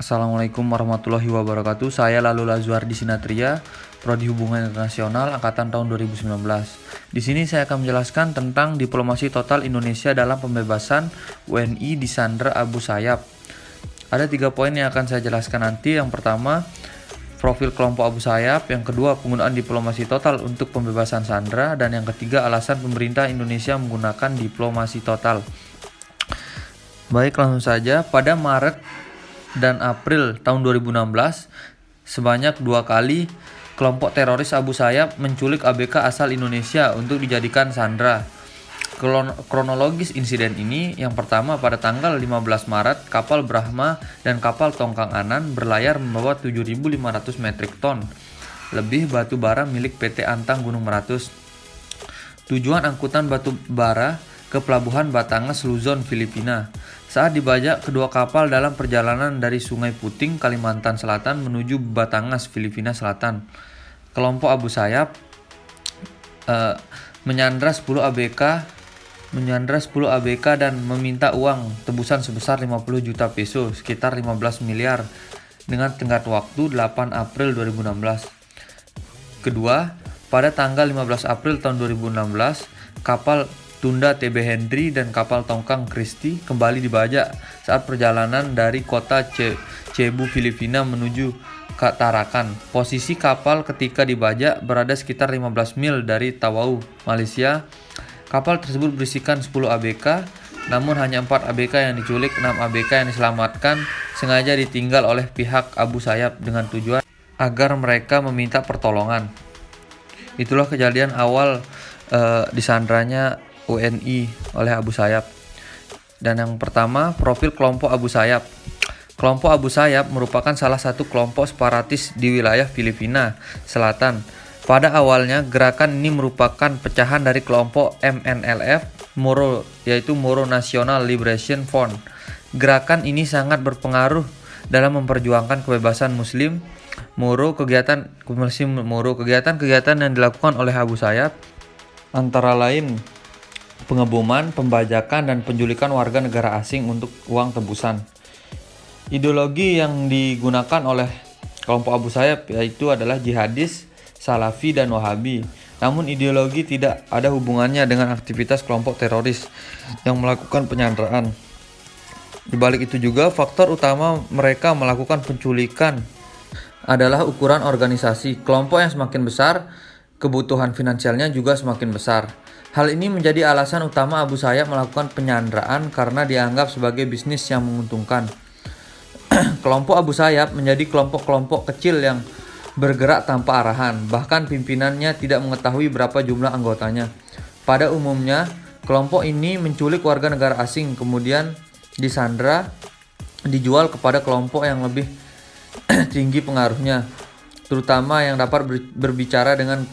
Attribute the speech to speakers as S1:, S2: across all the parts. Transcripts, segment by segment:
S1: Assalamualaikum warahmatullahi wabarakatuh. Saya Lalu Lazuardi Sinatria, Prodi Hubungan Internasional Angkatan tahun 2019. Di sini saya akan menjelaskan tentang diplomasi total Indonesia dalam pembebasan WNI di Sandra Abu Sayyaf. Ada 3 poin yang akan saya jelaskan nanti. Yang pertama, profil kelompok Abu Sayyaf. Yang kedua, penggunaan diplomasi total untuk pembebasan Sandra. Dan yang ketiga, alasan pemerintah Indonesia menggunakan diplomasi total. Baik, langsung saja. Pada Maret dan April tahun 2016, sebanyak 2 kali kelompok teroris Abu Sayyaf menculik ABK asal Indonesia untuk dijadikan sandera. Kronologis insiden ini, yang pertama pada tanggal 15 Maret, kapal Brahma dan kapal Tongkang Anan berlayar membawa 7.500 metrik ton lebih batu bara milik PT Antang Gunung Meratus. Tujuan angkutan batu bara ke pelabuhan Batangas, Luzon, Filipina. Saat dibajak, kedua kapal dalam perjalanan dari Sungai Puting, Kalimantan Selatan menuju Batangas, Filipina Selatan. Kelompok Abu Sayyaf menyandra 10 ABK dan meminta uang tebusan sebesar 50 juta peso, sekitar 15 miliar, dengan tenggat waktu 8 April 2016. Kedua, pada tanggal 15 April tahun 2016, kapal Tunda TB Henry dan kapal Tongkang Christie kembali dibajak saat perjalanan dari kota Cebu, Filipina menuju ke Tarakan. Posisi kapal ketika dibajak berada sekitar 15 mil dari Tawau, Malaysia. Kapal tersebut berisikan 10 ABK, namun hanya 4 ABK yang diculik, 6 ABK yang diselamatkan sengaja ditinggal oleh pihak Abu Sayyaf dengan tujuan agar mereka meminta pertolongan. Itulah kejadian awal disandranya WNI oleh Abu Sayyaf. Dan yang pertama, profil kelompok Abu Sayyaf. Kelompok Abu Sayyaf merupakan salah satu kelompok separatis di wilayah Filipina Selatan. Pada awalnya, gerakan ini merupakan pecahan dari kelompok MNLF Moro, yaitu Moro National Liberation Front. Gerakan ini sangat berpengaruh dalam memperjuangkan kebebasan Muslim Moro. Kegiatan yang dilakukan oleh Abu Sayyaf antara lain pengeboman, pembajakan, dan penculikan warga negara asing untuk uang tebusan. Ideologi yang digunakan oleh kelompok Abu Sayyaf yaitu adalah jihadis, salafi, dan wahabi. Namun ideologi tidak ada hubungannya dengan aktivitas kelompok teroris yang melakukan penyanderaan. Di balik itu juga, faktor utama mereka melakukan penculikan adalah ukuran organisasi. Kelompok yang semakin besar, kebutuhan finansialnya juga semakin besar. Hal ini menjadi alasan utama Abu Sayyaf melakukan penyanderaan karena dianggap sebagai bisnis yang menguntungkan. Kelompok Abu Sayyaf menjadi kelompok-kelompok kecil yang bergerak tanpa arahan, bahkan pimpinannya tidak mengetahui berapa jumlah anggotanya. Pada umumnya, kelompok ini menculik warga negara asing, kemudian disandera, dijual kepada kelompok yang lebih tinggi pengaruhnya, terutama yang dapat berbicara dengan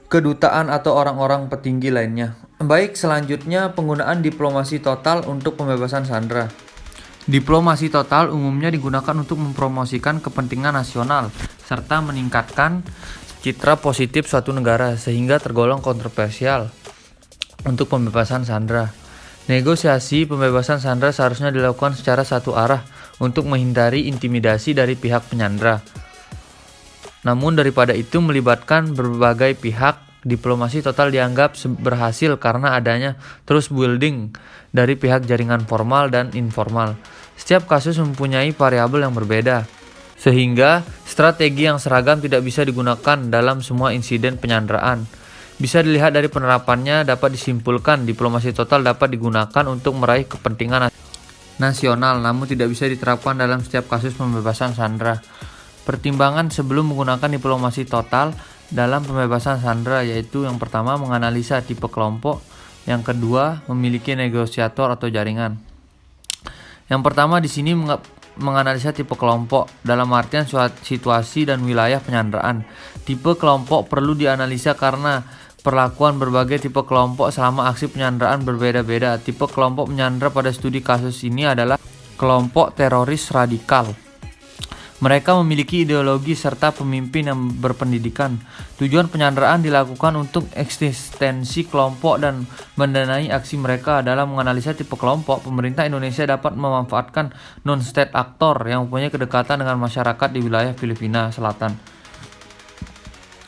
S1: kedutaan atau orang-orang petinggi lainnya. Baik, selanjutnya penggunaan diplomasi total untuk pembebasan sandera. Diplomasi total umumnya digunakan untuk mempromosikan kepentingan nasional serta meningkatkan citra positif suatu negara sehingga tergolong kontroversial untuk pembebasan sandera. Negosiasi pembebasan sandera seharusnya dilakukan secara satu arah untuk menghindari intimidasi dari pihak penyandera. Namun daripada itu melibatkan berbagai pihak, diplomasi total dianggap berhasil karena adanya terus building dari pihak jaringan formal dan informal. Setiap kasus mempunyai variabel yang berbeda, sehingga strategi yang seragam tidak bisa digunakan dalam semua insiden penyanderaan. Bisa dilihat dari penerapannya, dapat disimpulkan diplomasi total dapat digunakan untuk meraih kepentingan nasional, namun tidak bisa diterapkan dalam setiap kasus pembebasan sandera. Pertimbangan sebelum menggunakan diplomasi total dalam pembebasan sandera yaitu yang pertama menganalisa tipe kelompok, yang kedua memiliki negosiator atau jaringan. Yang pertama di sini menganalisa tipe kelompok dalam artian situasi dan wilayah penyanderaan. Tipe kelompok perlu dianalisa karena perlakuan berbagai tipe kelompok selama aksi penyanderaan berbeda-beda. Tipe kelompok penyandera pada studi kasus ini adalah kelompok teroris radikal. Mereka memiliki ideologi serta pemimpin yang berpendidikan. Tujuan penyanderaan dilakukan untuk eksistensi kelompok dan mendanai aksi mereka. Dalam menganalisa tipe kelompok, pemerintah Indonesia dapat memanfaatkan non-state actor yang mempunyai kedekatan dengan masyarakat di wilayah Filipina Selatan.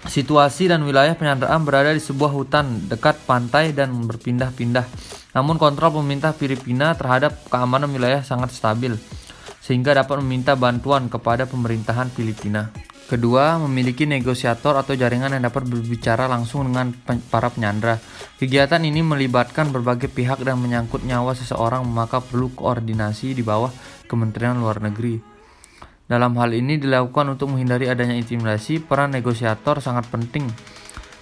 S1: Situasi dan wilayah penyanderaan berada di sebuah hutan dekat pantai dan berpindah-pindah. Namun kontrol pemerintah Filipina terhadap keamanan wilayah sangat stabil, sehingga dapat meminta bantuan kepada pemerintahan Filipina. Kedua, memiliki negosiator atau jaringan yang dapat berbicara langsung dengan para penyandera. Kegiatan ini melibatkan berbagai pihak dan menyangkut nyawa seseorang, maka perlu koordinasi di bawah Kementerian Luar Negeri. Dalam hal ini dilakukan untuk menghindari adanya intimidasi. Peran negosiator sangat penting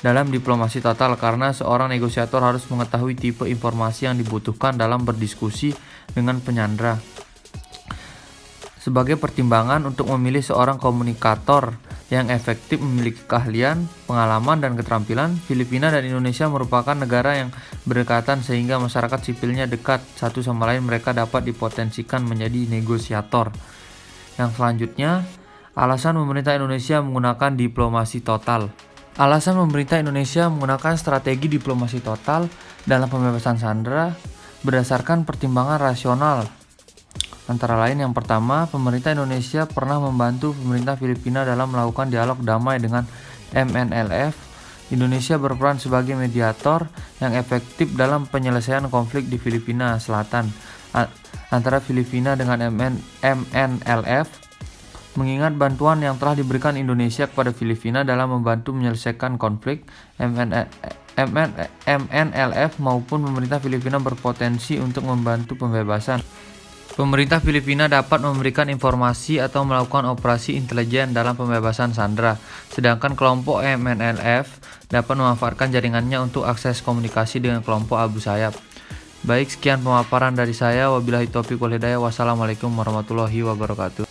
S1: dalam diplomasi total karena seorang negosiator harus mengetahui tipe informasi yang dibutuhkan dalam berdiskusi dengan penyandera. Sebagai pertimbangan untuk memilih seorang komunikator yang efektif memiliki keahlian, pengalaman, dan keterampilan, Filipina dan Indonesia merupakan negara yang berdekatan sehingga masyarakat sipilnya dekat satu sama lain. Mereka dapat dipotensikan menjadi negosiator. Yang selanjutnya, alasan pemerintah Indonesia menggunakan diplomasi total. Alasan pemerintah Indonesia menggunakan strategi diplomasi total dalam pembebasan sandera berdasarkan pertimbangan rasional. Antara lain, yang pertama, pemerintah Indonesia pernah membantu pemerintah Filipina dalam melakukan dialog damai dengan MNLF. Indonesia berperan sebagai mediator yang efektif dalam penyelesaian konflik di Filipina Selatan antara Filipina dengan MNLF, mengingat bantuan yang telah diberikan Indonesia kepada Filipina dalam membantu menyelesaikan konflik. MNLF maupun pemerintah Filipina berpotensi untuk membantu pembebasan. Pemerintah Filipina dapat memberikan informasi atau melakukan operasi intelijen dalam pembebasan sandera, sedangkan kelompok MNLF dapat memanfaatkan jaringannya untuk akses komunikasi dengan kelompok Abu Sayyaf. Baik, sekian pemaparan dari saya. Wabillahi taufiq wal hidayah. Wassalamualaikum warahmatullahi wabarakatuh.